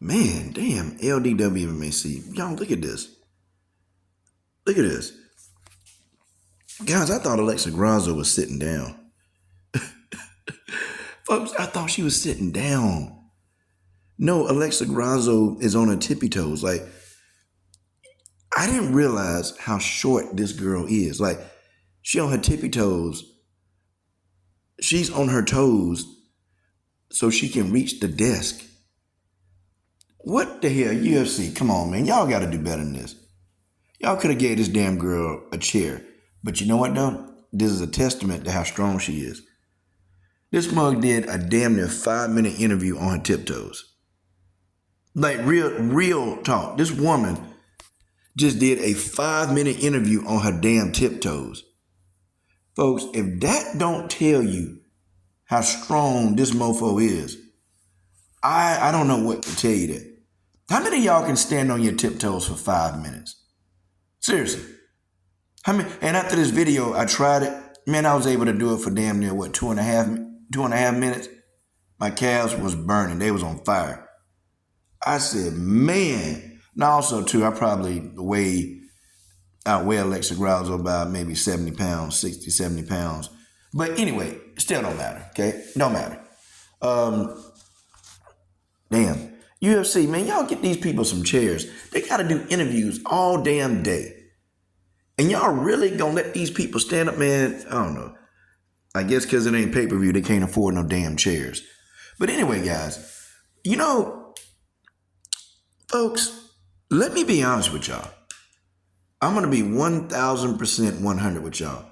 Man, damn, LDWMAC. Y'all, look at this. Look at this. Guys, I thought Alexa Grasso was sitting down. Folks, I thought she was sitting down. No, Alexa Grasso is on her tippy toes. Like, I didn't realize how short this girl is. Like, she on her tippy toes. She's on her toes so she can reach the desk. What the hell, UFC? Come on, man. Y'all got to do better than this. Y'all could have gave this damn girl a chair. But you know what, though? This is a testament to how strong she is. This mug did a damn near 5-minute interview on her tiptoes. Like, real talk. This woman just did a 5-minute interview on her damn tiptoes. Folks, if that don't tell you how strong this mofo is, I don't know what to tell you that. How many of y'all can stand on your tiptoes for 5 minutes? Seriously. How many? And after this video, I tried it. Man, I was able to do it for damn near, what, 2.5 minutes? My calves was burning. They was on fire. I said, man. Now also, too, I probably outweigh Alexa Grasso by maybe 70 pounds, 60, 70 pounds. But anyway, still don't matter, okay? Don't matter. Damn. UFC, man, y'all get these people some chairs. They got to do interviews all damn day. And y'all really gonna let these people stand up, man? I don't know. I guess because it ain't pay-per-view, they can't afford no damn chairs. But anyway, guys, you know, folks, let me be honest with y'all. I'm going to be 1,000% 100 with y'all.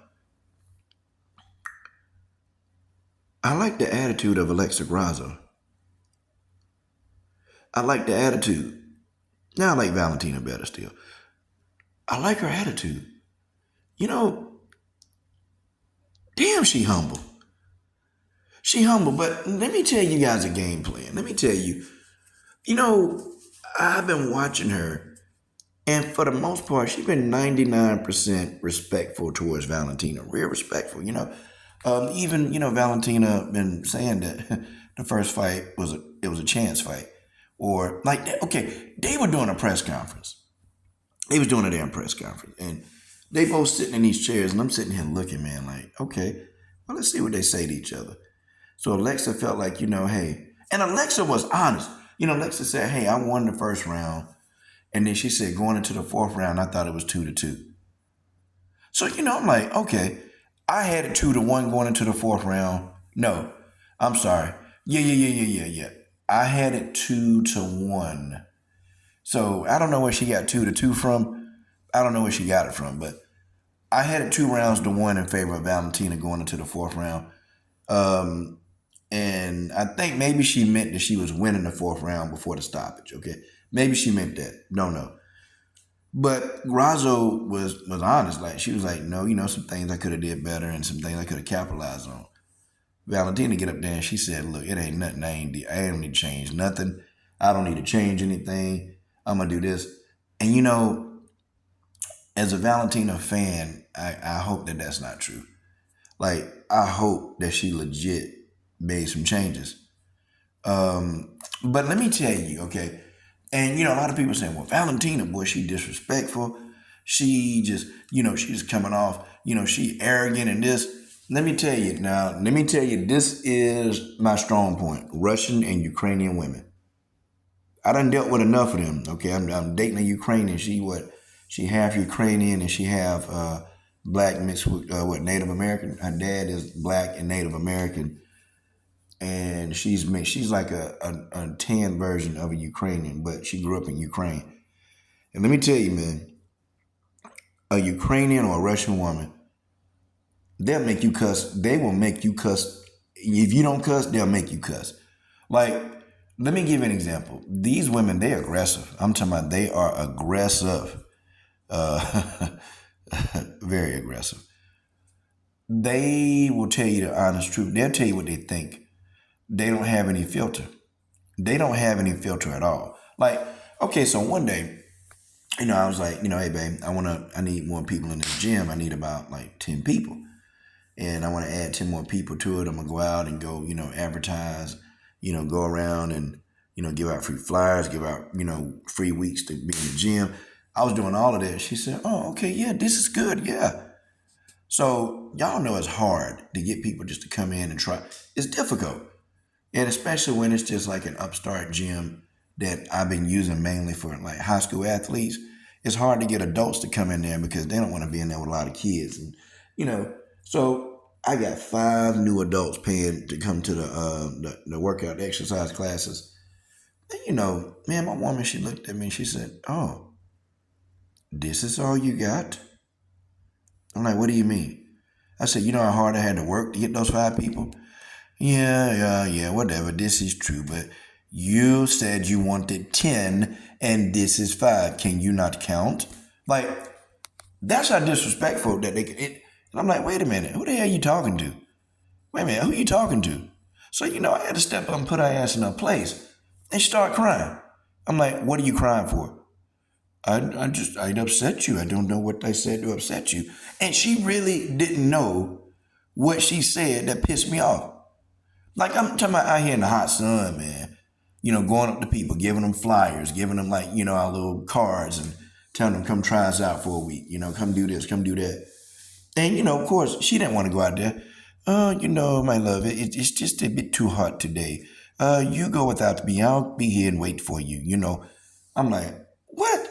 I like the attitude of Alexa Grasso. I like the attitude. Now I like Valentina better still. I like her attitude. You know, damn, she humble. She humble, but let me tell you guys a game plan. Let me tell you, you know, I've been watching her, and for the most part, she's been 99% respectful towards Valentina. Real respectful, you know. Even, you know, Valentina been saying that the first fight was a chance fight. Or like that. Okay, they were doing a press conference. They was doing a damn press conference. And they both sitting in these chairs, and I'm sitting here looking, man, like, okay, well, let's see what they say to each other. So Alexa felt like, you know, hey, and Alexa was honest. You know, Alexa said, hey, I won the first round. And then she said, going into the fourth round, I thought it was 2-2. So, you know, I'm like, okay, I had it 2-1 going into the fourth round. No, I'm sorry. Yeah. I had it 2-1. So I don't know where she got 2-2 from. I don't know where she got it from, but I had it 2-1 in favor of Valentina going into the fourth round. And I think maybe she meant that she was winning the fourth round before the stoppage. Okay, maybe she meant that. Don't know. But Grasso was honest. Like, she was like, no, you know, some things I could have did better and some things I could have capitalized on. Valentina get up there and she said, look, it ain't nothing I don't need to change nothing. I don't need to change anything. I'm going to do this. And, you know, as a Valentina fan, I hope that that's not true. Like, I hope that she legit made some changes. But let me tell you, okay, and, you know, a lot of people saying, well, Valentina, boy, she disrespectful. She just, you know, she's coming off, you know, she arrogant and this. Let me tell you now, this is my strong point. Russian and Ukrainian women. I done dealt with enough of them, okay? I'm dating a Ukrainian. She half Ukrainian and she half black mixed with Native American. Her dad is black and Native American. And she's like a tan version of a Ukrainian, but she grew up in Ukraine. And let me tell you, man, a Ukrainian or a Russian woman, they'll make you cuss. They will make you cuss. If you don't cuss, they'll make you cuss. Like, let me give you an example. These women, they're aggressive. I'm talking about they are aggressive. Very aggressive. They will tell you the honest truth. They'll tell you what they think. They don't have any filter. They don't have any filter at all. Like, okay, so one day, you know, I was like, you know, hey, babe, I need more people in this gym. I need about like 10 people. And I want to add 10 more people to it. I'm going to go out and go, you know, advertise, you know, go around and, give out free flyers, give out, free weeks to be in the gym. I was doing all of that. She said, oh, okay, yeah, this is good, yeah. So y'all know it's hard to get people just to come in and try. It's difficult. And especially when it's just like an upstart gym that I've been using mainly for like high school athletes. It's hard to get adults to come in there because they don't want to be in there with a lot of kids. And, so I got 5 new adults paying to come to the workout, the exercise classes. And, man, my woman, she looked at me and she said, oh, this is all you got? I'm like, what do you mean? I said, you know how hard I had to work to get those 5 people? Yeah, whatever. This is true, but you said you wanted 10 and this is 5. Can you not count? Like, that's how disrespectful that they can. And I'm like, wait a minute. Who the hell are you talking to? Wait a minute. Who are you talking to? So, I had to step up and put her ass in her place. And she started crying. I'm like, what are you crying for? I'd upset you. I don't know what I said to upset you. And she really didn't know what she said that pissed me off. Like, I'm talking about out here in the hot sun, man. Going up to people, giving them flyers, giving them our little cards and telling them come try us out for a week. Come do this, come do that. And, of course, she didn't want to go out there. Oh, my love, it's just a bit too hot today. You go without me. I'll be here and wait for you. I'm like, what?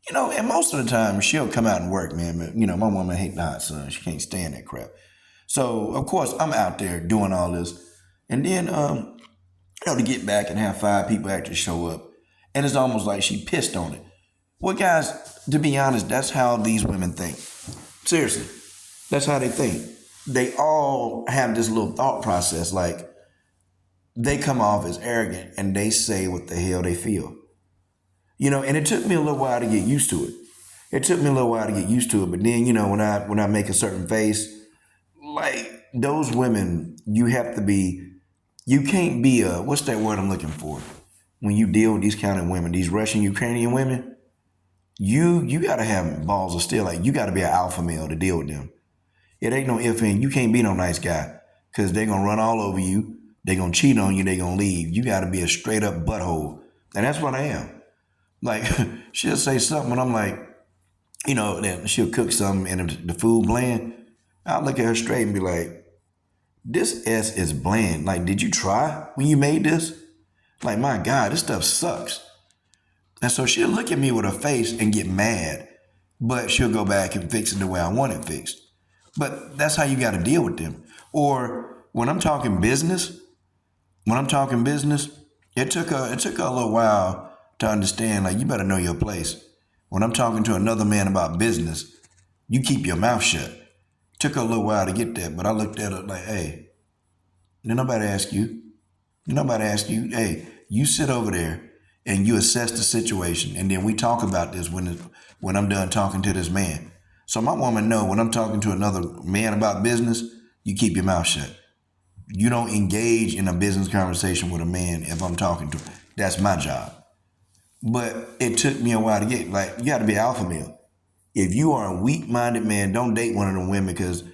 And most of the time she'll come out and work, man. But, my woman hates the hot sun. She can't stand that crap. So, of course, I'm out there doing all this. And then, to get back and have 5 people actually show up. And it's almost like she pissed on it. Well, guys, to be honest, that's how these women think. Seriously. That's how they think. They all have this little thought process. Like, they come off as arrogant and they say what the hell they feel. And it took me a little while to get used to it. But then, when I make a certain face, like those women, you can't be what's that word I'm looking for? When you deal with these kind of women, these Russian, Ukrainian women, you got to have balls of steel. Like, you got to be an alpha male to deal with them. It ain't no if and you can't be no nice guy because they're going to run all over you. They're going to cheat on you. They're going to leave. You got to be a straight up butthole. And that's what I am. Like, she'll say something and I'm like, then she'll cook something and the food bland. I'll look at her straight and be like, this S is bland. Like, did you try when you made this? Like, my God, this stuff sucks. And so she'll look at me with her face and get mad, but she'll go back and fix it the way I want it fixed. But that's how you got to deal with them. Or when I'm talking business, it took her a little while to understand, like, you better know your place. When I'm talking to another man about business, you keep your mouth shut. Took her a little while to get that, but I looked at her like, hey, did nobody ask you? Hey, you sit over there and you assess the situation, and then we talk about this when I'm done talking to this man. So my woman know when I'm talking to another man about business, you keep your mouth shut. You don't engage in a business conversation with a man if I'm talking to him. That's my job. But it took me a while to get, like, you got to be alpha male. If you are a weak-minded man, don't date one of them women because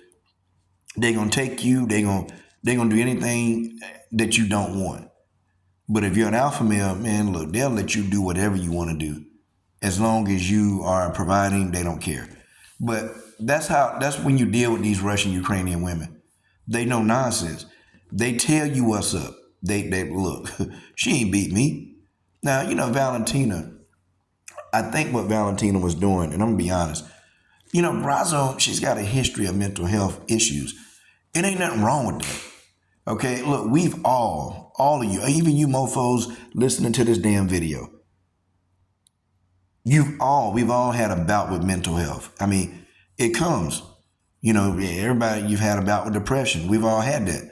they're going to take you, they're going to do anything that you don't want. But if you're an alpha male, man, look, they'll let you do whatever you want to do. As long as you are providing, they don't care. But that's when you deal with these Russian, Ukrainian women. They know nonsense. They tell you what's up. They look, she ain't beat me. Now, Valentina, I think what Valentina was doing, and I'm going to be honest, Grasso, she's got a history of mental health issues. It ain't nothing wrong with that. Okay, look, we've all of you, even you mofos listening to this damn video, we've all had a bout with mental health. I mean, it comes. Everybody, you've had a bout with depression. We've all had that.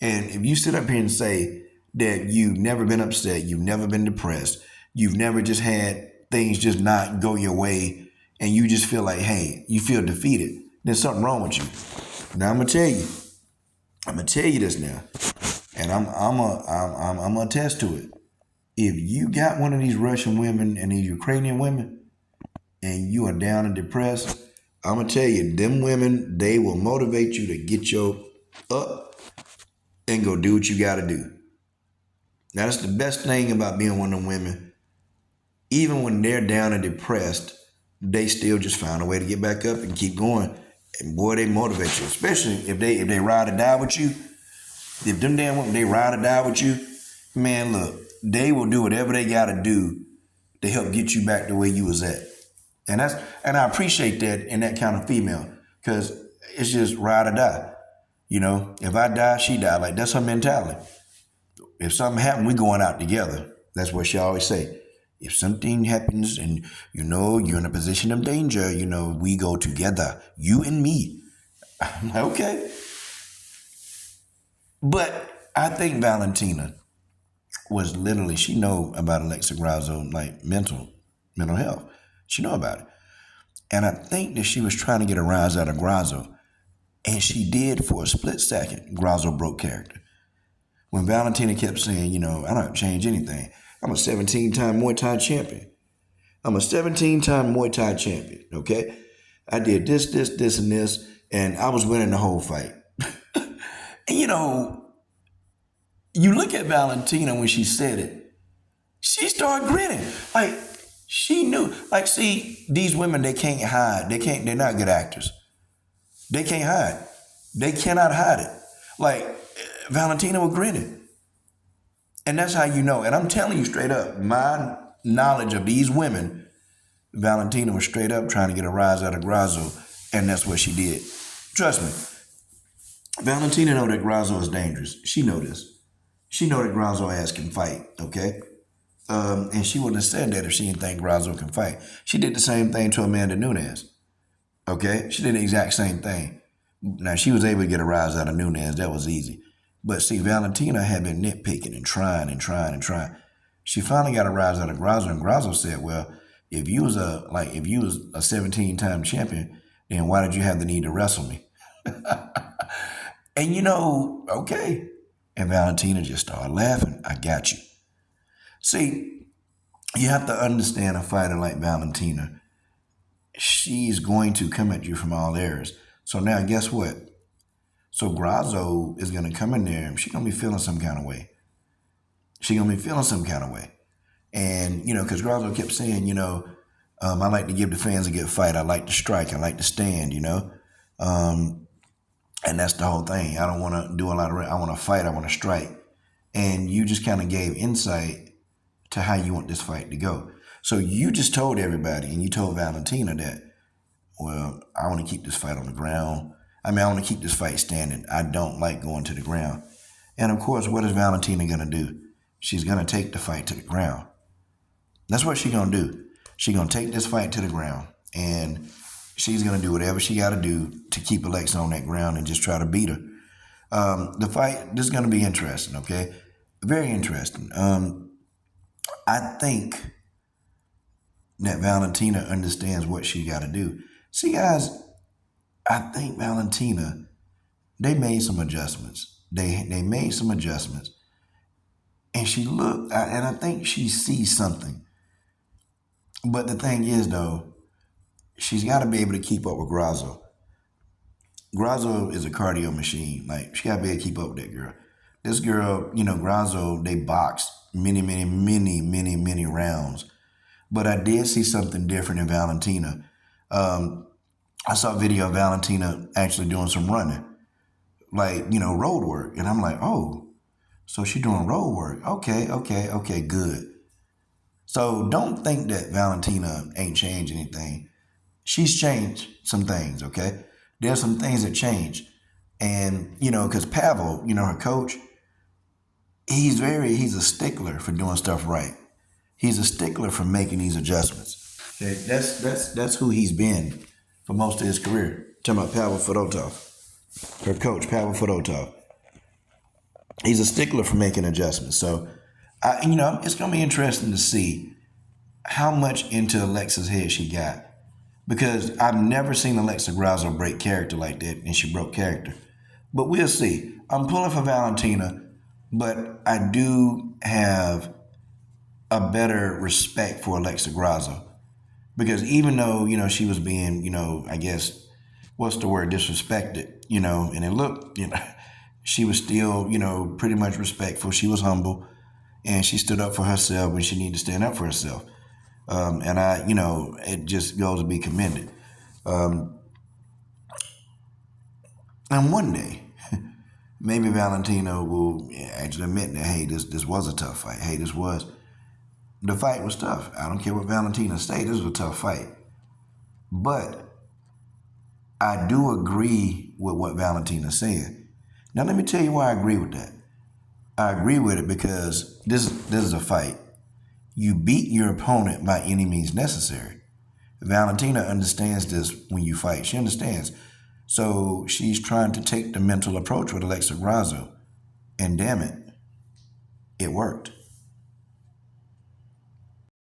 And if you sit up here and say that you've never been upset, you've never been depressed, you've never just had things just not go your way, and you just feel like, hey, you feel defeated, there's something wrong with you. Now I'm gonna tell you this now, and I'm gonna attest to it. If you got one of these Russian women and these Ukrainian women, and you are down and depressed, I'm gonna tell you, them women, they will motivate you to get your up and go do what you gotta do. Now, that's the best thing about being one of them women. Even when they're down and depressed, they still just find a way to get back up and keep going. And boy, they motivate you, especially if they ride or die with you. If them damn women, they ride or die with you, man, look, they will do whatever they got to do to help get you back the way you was at. And I appreciate that in that kind of female, because it's just ride or die. You know, if I die, she die. Like, that's her mentality. If something happens, we going out together. That's what she always say. If something happens and, you know, you're in a position of danger, you know, we go together, you and me. I'm like, okay. But I think Valentina was literally, she know about Alexa Grasso, like mental health. She know about it. And I think that she was trying to get a rise out of Grasso. And she did for a split second. Grasso broke character. When Valentina kept saying, you know, I don't change anything. I'm a 17-time Muay Thai champion. I'm a 17-time Muay Thai champion, okay? I did this, and this, and I was winning the whole fight. And, you know, you look at Valentina when she said it, she started grinning. Like, she knew. Like, see, these women, they can't hide. They're not good actors. They can't hide. They cannot hide it. Like, Valentina was grinning. And that's how you know. And I'm telling you straight up, my knowledge of these women, Valentina was straight up trying to get a rise out of Grasso, and that's what she did. Trust me. Valentina know that Grasso is dangerous. She know this. She know that Grasso ass can fight, okay? And she wouldn't have said that if she didn't think Grasso can fight. She did the same thing to Amanda Nunes, okay? She did the exact same thing. Now, she was able to get a rise out of Nunes. That was easy. But see, Valentina had been nitpicking and trying. She finally got a rise out of Grasso, and Grasso said, well, if you was a 17-time champion, then why did you have the need to wrestle me? And you know, okay. And Valentina just started laughing. I got you. See, you have to understand a fighter like Valentina. She's going to come at you from all areas. So now guess what? So Grasso is going to come in there and she's going to be feeling some kind of way. And, you know, because Grasso kept saying, you know, I like to give the fans a good fight. I like to strike. I like to stand, you know. And that's the whole thing. I don't want to do a lot of, I want to fight. I want to strike. And you just kind of gave insight to how you want this fight to go. So you just told everybody, and you told Valentina that, well, I want to keep this fight on the ground. I want to keep this fight standing. I don't like going to the ground. And of course, what is Valentina going to do? She's going to take the fight to the ground. That's what she's going to do. She's going to take this fight to the ground. And she's going to do whatever she got to do to keep Alexa on that ground and just try to beat her. The fight, this is going to be interesting, okay? Very interesting. I think that Valentina understands what she got to do. See, guys, I think Valentina, they made some adjustments. They made some adjustments. And she looked, and I think she sees something. But the thing is, though, she's got to be able to keep up with Grasso. Grasso is a cardio machine. Like, she got to be able to keep up with that girl. This girl, you know, Grasso, they boxed many rounds. But I did see something different in Valentina. I saw a video of Valentina actually doing some running, like, you know, road work. And I'm like, oh, so she's doing road work. Okay, good. So don't think that Valentina ain't changed anything. She's changed some things, okay? There's some things that change. And, you know, because Pavel, you know, her coach, he's a stickler for doing stuff right. He's a stickler for making these adjustments. Okay, that's who he's been for most of his career. Talking about Pavel Fedotov, her coach, Pavel Fedotov. He's a stickler for making adjustments. So, you know, it's going to be interesting to see how much into Alexa's head she got. Because I've never seen Alexa Grasso break character like that, and she broke character. But we'll see. I'm pulling for Valentina, but I do have a better respect for Alexa Grasso. Because even though, you know, she was being, you know, I guess, what's the word, disrespected, you know, and it looked, you know, she was still, you know, pretty much respectful. She was humble. and she stood up for herself when she needed to stand up for herself. And it just goes to be commended. And one day, maybe Valentina will actually admit that, hey, this was a tough fight. Hey, the fight was tough. I don't care what Valentina say, this was a tough fight. But I do agree with what Valentina said. Now, let me tell you why I agree with that. I agree with it because this is a fight. You beat your opponent by any means necessary. Valentina understands this when you fight. She understands. So she's trying to take the mental approach with Alexa Grasso. And damn it, it worked.